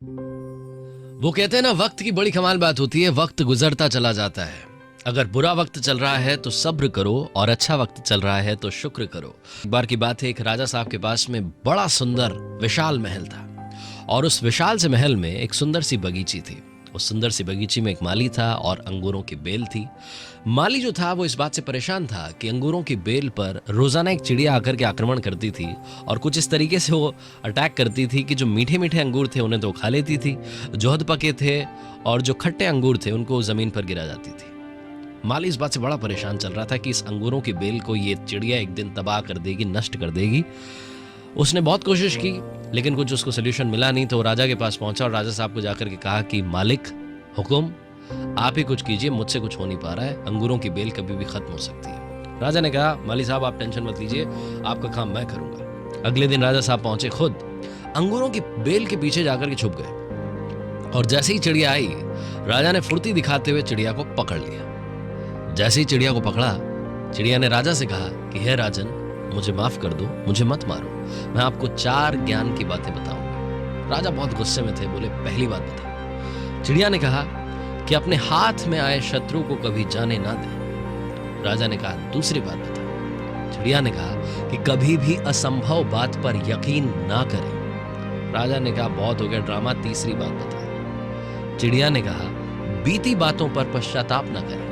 वो कहते हैं ना, वक्त की बड़ी कमाल बात होती है, वक्त गुजरता चला जाता है। अगर बुरा वक्त चल रहा है तो सब्र करो और अच्छा वक्त चल रहा है तो शुक्र करो। एक बार की बात है, एक राजा साहब के पास में बड़ा सुंदर विशाल महल था और उस विशाल से महल में एक सुंदर सी बगीची थी। उस सुंदर सी बगीची में एक माली था और अंगूरों की बेल थी। माली जो था वो इस बात से परेशान था कि अंगूरों की बेल पर रोजाना एक चिड़िया आकर के आक्रमण करती थी और कुछ इस तरीके से वो अटैक करती थी कि जो मीठे मीठे अंगूर थे उन्हें तो खा लेती थी, जो हद पके थे और जो खट्टे अंगूर थे उनको जमीन पर गिरा जाती थी। माली इस बात से बड़ा परेशान चल रहा था कि इस अंगूरों की बेल को ये चिड़िया एक दिन तबाह कर देगी, नष्ट कर देगी। उसने बहुत कोशिश की लेकिन कुछ उसको सोल्यूशन मिला नहीं, तो राजा के पास पहुंचा और राजा साहब को जाकर के कहा कि मालिक, हुकुम, आप ही कुछ कीजिए, मुझसे कुछ हो नहीं पा रहा है, अंगूरों की बेल कभी भी खत्म हो सकती है। राजा ने कहा, माली साहब आप टेंशन मत लीजिए, आपका काम मैं करूंगा। अगले दिन राजा साहब पहुंचे, खुद अंगूरों की बेल के पीछे जाकर के छुप गए और जैसे ही चिड़िया आई, राजा ने फुर्ती दिखाते हुए चिड़िया को पकड़ लिया। जैसे ही चिड़िया को पकड़ा, चिड़िया ने राजा से कहा कि हे राजन, मुझे माफ कर दो, मुझे मत मारो, मैं आपको 4 ज्ञान की बातें बताऊंगा। राजा बहुत गुस्से में थे, बोले पहली बात बता। चिड़िया ने कहा कि अपने हाथ में आए शत्रु को कभी जाने ना दे। राजा ने कहा दूसरी बात बता। चिड़िया ने कहा कि कभी भी असंभव बात पर यकीन ना करें। राजा ने कहा बहुत हो गया ड्रामा, तीसरी बात बता। चिड़िया ने कहा बीती बातों पर पश्चाताप ना करें।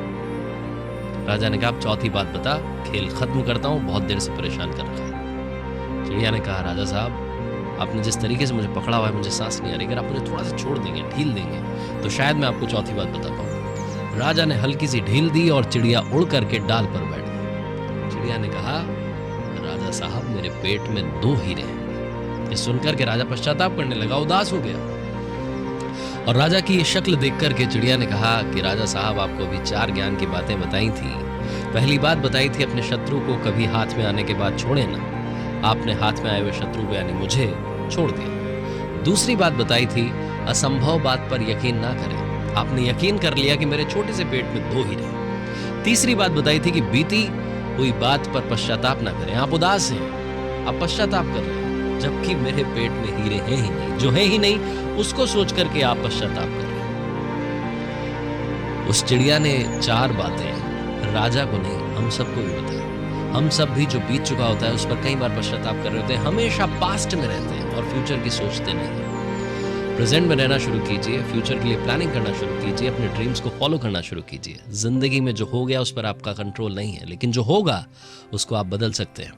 राजा ने कहा अब चौथी बात बता, खेल खत्म करता हूं, बहुत देर से परेशान कर रखा है। चिड़िया ने कहा राजा साहब, आपने जिस तरीके से मुझे पकड़ा हुआ है मुझे सांस नहीं आ रही, अगर आप मुझे थोड़ा सा छोड़ देंगे, ढील देंगे तो शायद मैं आपको चौथी बात बता पाऊँ। राजा ने हल्की सी ढील दी और चिड़िया उड़ करके डाल पर बैठ गई। चिड़िया ने कहा राजा साहब, मेरे पेट में 2 हीरे हैं। ये सुनकर के राजा पश्चाताप करने लगा, उदास हो गया और राजा की ये शक्ल देख करके चिड़िया ने कहा कि राजा साहब, आपको अभी 4 ज्ञान की बातें बताई थी। पहली बात बताई थी अपने शत्रु को कभी हाथ में आने के बाद छोड़े ना, आपने हाथ में आए हुए शत्रु को यानी मुझे छोड़ दिया। दूसरी बात बताई थी असंभव बात पर यकीन ना करें, आपने यकीन कर लिया कि मेरे छोटे से पेट में 2 हीरे। तीसरी बात बताई थी कि बीती हुई बात पर पश्चाताप ना करें, आप उदास हैं, आप पश्चाताप कर रहे हैं, जबकि मेरे पेट में हीरे हैं ही नहीं, जो है ही नहीं उसको सोच करके आप पश्चाताप कर रहे हैं। उस चिड़िया ने 4 बातें राजा को नहीं, हम सबको भी बताई। हम सब भी जो बीत चुका होता है उस पर कई बार पश्चाताप कर रहे होते हैं, हमेशा पास्ट में रहते हैं और फ्यूचर की सोचते नहीं। प्रेजेंट में रहना शुरू कीजिए, फ्यूचर के लिए प्लानिंग करना शुरू कीजिए, अपने ड्रीम्स को फॉलो करना शुरू कीजिए। जिंदगी में जो हो गया उस पर आपका कंट्रोल नहीं है, लेकिन जो होगा उसको आप बदल सकते हैं।